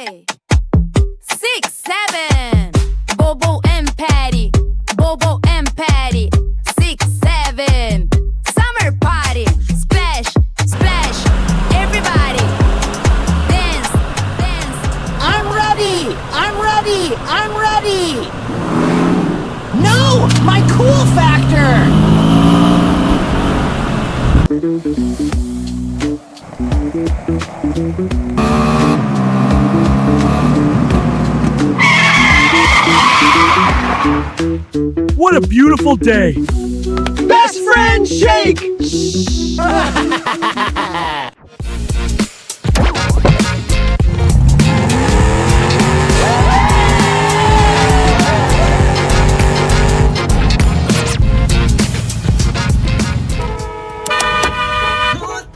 Hey! 6, 7. Bobo and Patty. Bobo and Patty. 6, 7. Summer party. Splash, splash. Everybody. Dance, dance. I'm ready! I'm ready! I'm ready! No! My cool factor! What a beautiful day! Best friend shake!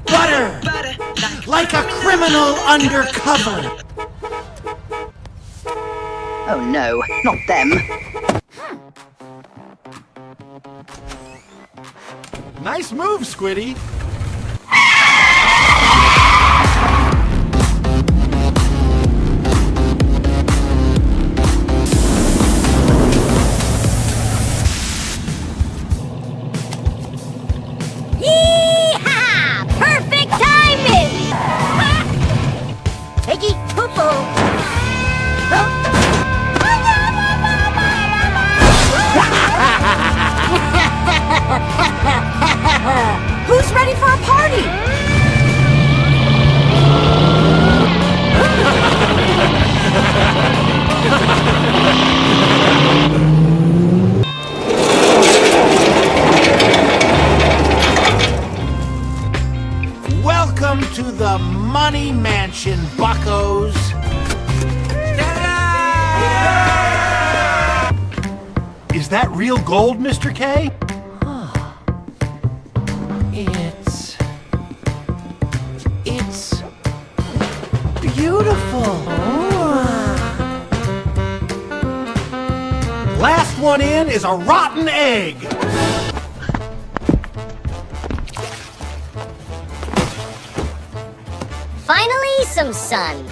Butter! Like a criminal undercover! Oh no, not them. Nice move, Squiddy. Yee-haw! Perfect timing! Piggy poo-poo! Who's ready for a party? Welcome to the Money Mansion, buckos! Is that real gold, Mr. K? It's beautiful. Last one in is a rotten egg. Finally, some sun.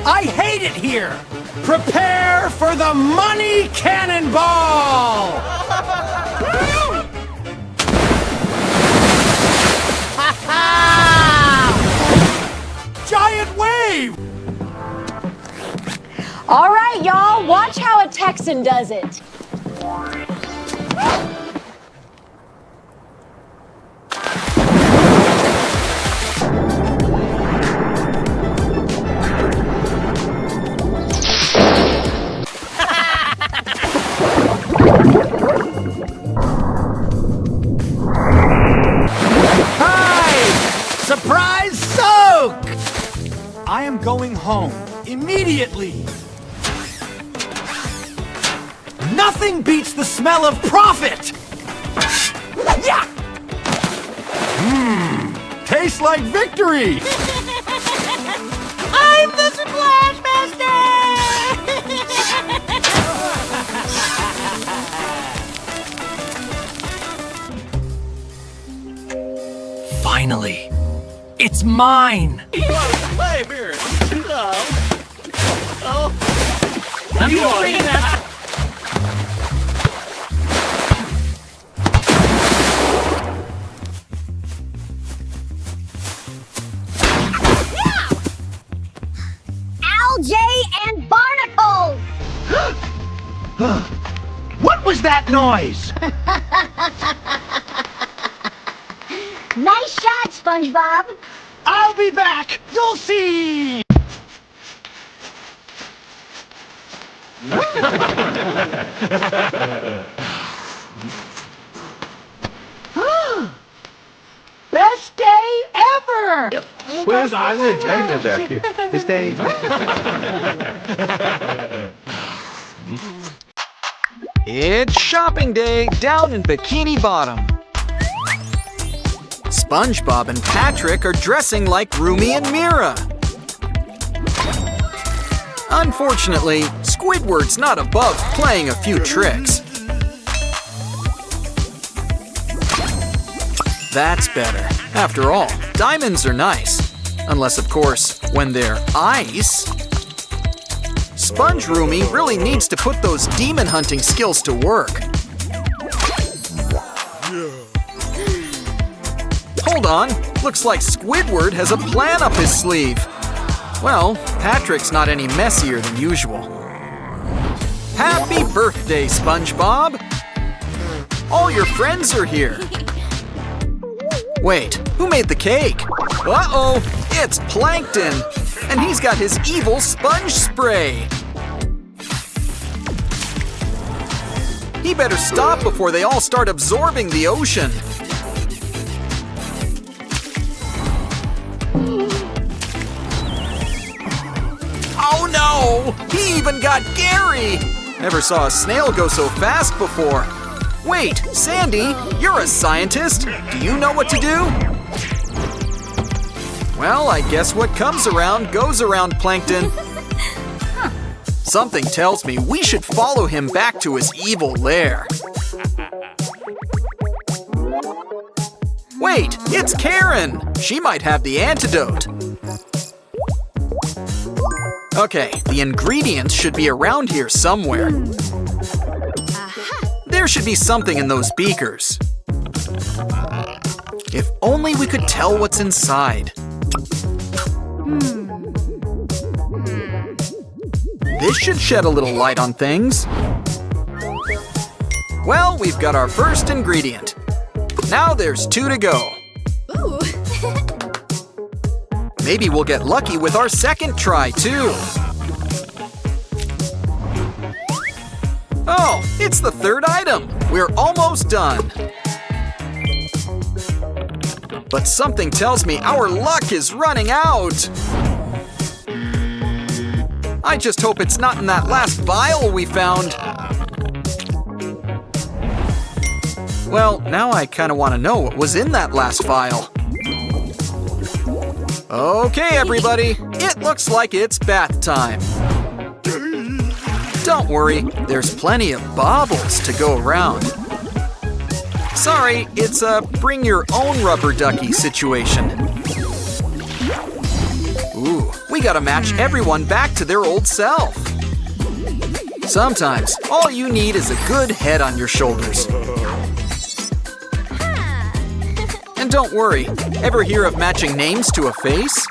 I hate it here! Prepare for the money cannonball! Giant wave! All right, y'all. Watch how a Texan does it. Surprise soak! I am going home immediately. Nothing beats the smell of profit. Yeah! Tastes like victory. I'm the Splash Master! Finally! It's mine! Play here. Algae and barnacles! What was that noise? Nice shot, SpongeBob! I'll be back! You'll see! Best day ever! Where's Isaac? This day. It's shopping day down in Bikini Bottom. SpongeBob and Patrick are dressing like Rumi and Mira. Unfortunately, Squidward's not above playing a few tricks. That's better. After all, diamonds are nice. Unless, of course, when they're ice. Sponge Roomie really needs to put those demon hunting skills to work. Hold on, looks like Squidward has a plan up his sleeve. Well, Patrick's not any messier than usual. Happy birthday, SpongeBob! All your friends are here. Wait, who made the cake? Uh-oh, it's Plankton! And he's got his evil sponge spray! He better stop before they all start absorbing the ocean. Oh no! He even got Gary! Never saw a snail go so fast before. Wait, Sandy, you're a scientist. Do you know what to do? Well, I guess what comes around goes around, Plankton. Something tells me we should follow him back to his evil lair. Wait, it's Karen! She might have the antidote. Okay, the ingredients should be around here somewhere. There should be something in those beakers. If only we could tell what's inside. This should shed a little light on things. Well, we've got our first ingredient. Now there's 2 to go. Maybe we'll get lucky with our second try, too. Oh, it's the 3rd item. We're almost done. But something tells me our luck is running out. I just hope it's not in that last vial we found. Well, now I kind of want to know what was in that last vial. Okay, everybody, it looks like it's bath time. Don't worry, there's plenty of baubles to go around. Sorry, it's a bring your own rubber ducky situation. Ooh, we gotta match everyone back to their old self. Sometimes, all you need is a good head on your shoulders. And don't worry, ever hear of matching names to a face?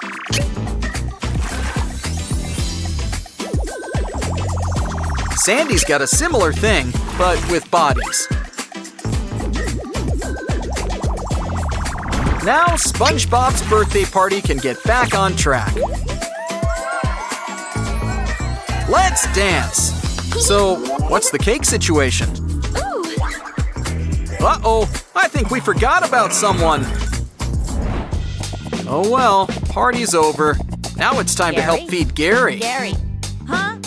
Sandy's got a similar thing, but with bodies. Now SpongeBob's birthday party can get back on track. Let's dance! So, what's the cake situation? Uh-oh, I think we forgot about someone. Oh well, party's over. Now it's time to help feed Gary. Gary. Huh?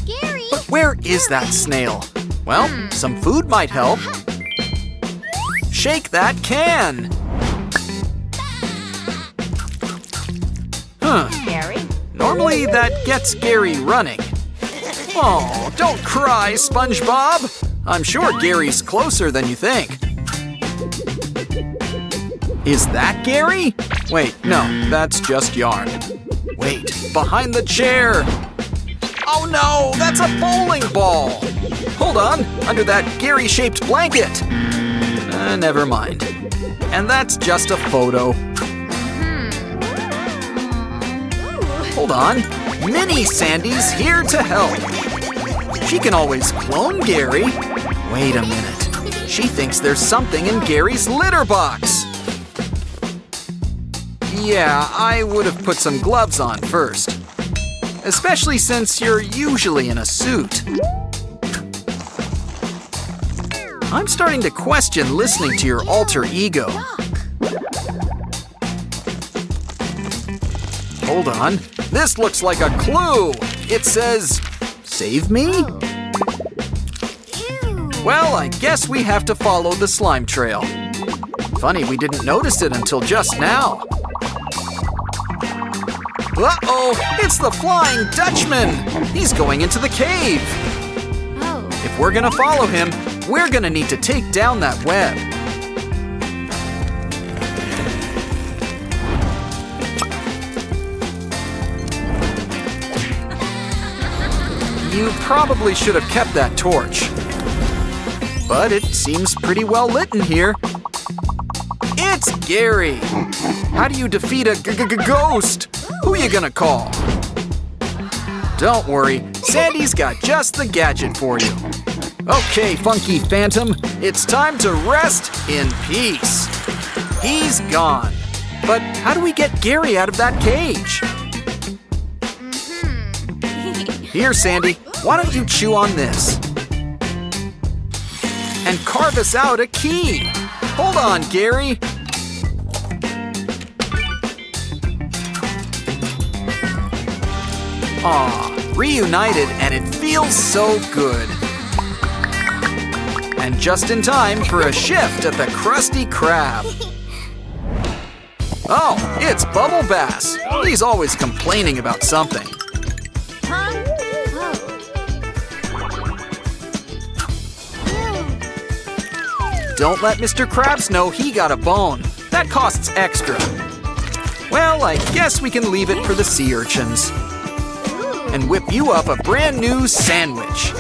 Gary? But where is that snail? Well, some food might help. Shake that can! Huh. Gary? Normally that gets Gary running. Oh, don't cry, SpongeBob! I'm sure Gary's closer than you think. Is that Gary? Wait, no, that's just yarn. Wait, behind the chair! Oh no, that's a bowling ball! Hold on, under that Gary-shaped blanket! Never mind. And that's just a photo. Hold on, Mini Sandy's here to help. She can always clone Gary. Wait a minute. She thinks there's something in Gary's litter box. Yeah, I would have put some gloves on first. Especially since you're usually in a suit. I'm starting to question listening to your alter ego. Hold on. This looks like a clue. It says, save me? Well, I guess we have to follow the slime trail. Funny we didn't notice it until just now. Uh-oh, it's the Flying Dutchman. He's going into the cave. If we're gonna follow him, we're gonna need to take down that web. You probably should have kept that torch. But it seems pretty well lit in here. It's Gary! How do you defeat a ghost? Who you gonna call? Don't worry, Sandy's got just the gadget for you. Okay, Funky Phantom, it's time to rest in peace. He's gone. But how do we get Gary out of that cage? Here, Sandy, why don't you chew on this? And carve us out a key. Hold on, Gary. Aw, reunited, and it feels so good. And just in time for a shift at the Krusty Krab. Oh, it's Bubble Bass. He's always complaining about something. Don't let Mr. Krabs know he got a bone. That costs extra. Well, I guess we can leave it for the sea urchins. And whip you up a brand new sandwich.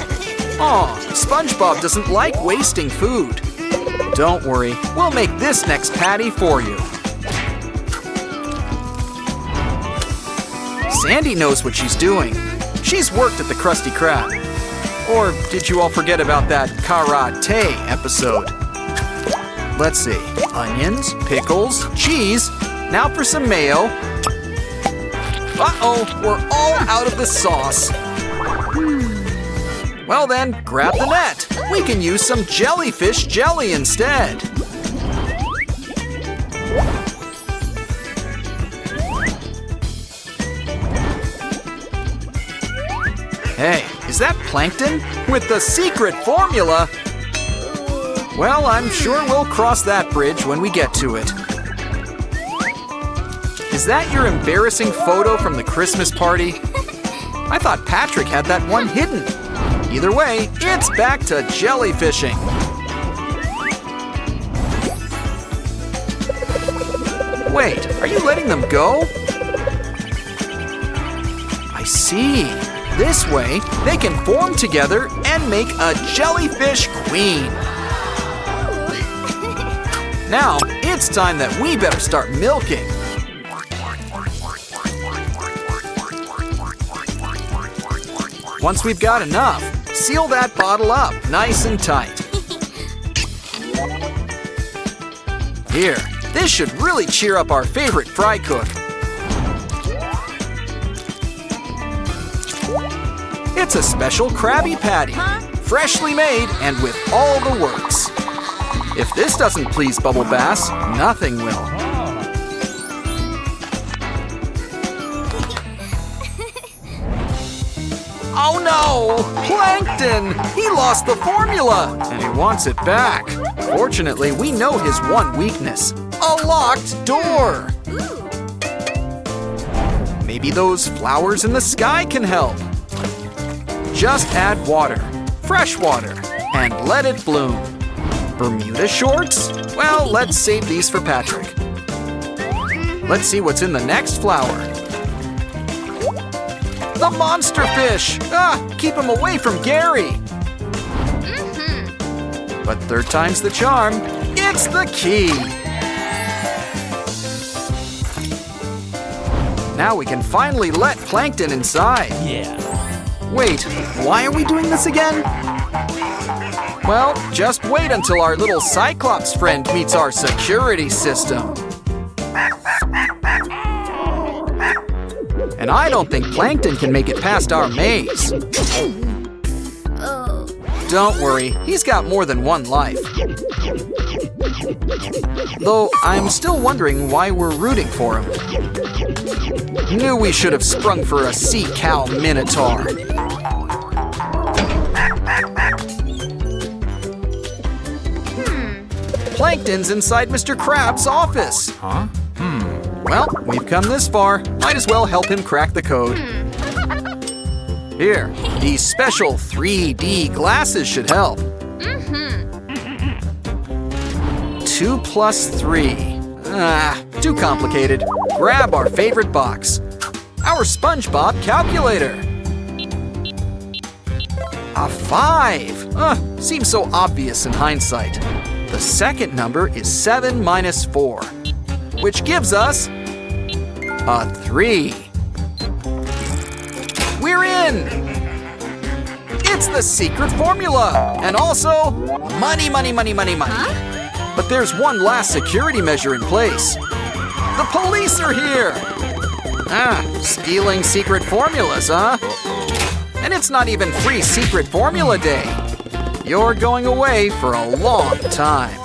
Aw, SpongeBob doesn't like wasting food. Don't worry, we'll make this next patty for you. Sandy knows what she's doing. She's worked at the Krusty Krab. Or did you all forget about that karate episode? Let's see, onions, pickles, cheese. Now for some mayo. Uh-oh, we're all out of the sauce. Well then, grab the net. We can use some jellyfish jelly instead. Hey, is that plankton? With the secret formula? Well, I'm sure we'll cross that bridge when we get to it. Is that your embarrassing photo from the Christmas party? I thought Patrick had that one hidden. Either way, it's back to jellyfishing. Wait, are you letting them go? I see. This way, they can form together and make a jellyfish queen. Now, it's time that we better start milking. Once we've got enough, seal that bottle up nice and tight. Here, this should really cheer up our favorite fry cook. It's a special Krabby Patty, freshly made and with all the works. If this doesn't please Bubble Bass, nothing will. Oh no! Plankton! He lost the formula! And he wants it back. Fortunately, we know his one weakness. A locked door! Maybe those flowers in the sky can help. Just add water, fresh water, and let it bloom. Bermuda shorts? Well, let's save these for Patrick. Let's see what's in the next flower. The monster fish! Ah, keep him away from Gary! But third time's the charm. It's the key! Now we can finally let Plankton inside. Yeah. Wait, why are we doing this again? Well, just wait until our little Cyclops friend meets our security system. And I don't think Plankton can make it past our maze. Don't worry, he's got more than one life. Though I'm still wondering why we're rooting for him. Knew we should have sprung for a sea cow minotaur. Plankton's inside Mr. Krabs' office. Huh? Well, we've come this far. Might as well help him crack the code. Here, these special 3D glasses should help. 2 plus 3. Too complicated. Grab our favorite box. Our SpongeBob calculator. A 5. Seems so obvious in hindsight. The second number is 7 minus 4, which gives us a 3. We're in! It's the secret formula! And also, money, money, money, money, money. But there's one last security measure in place. The police are here! Stealing secret formulas, huh? And it's not even free secret formula day. You're going away for a long time.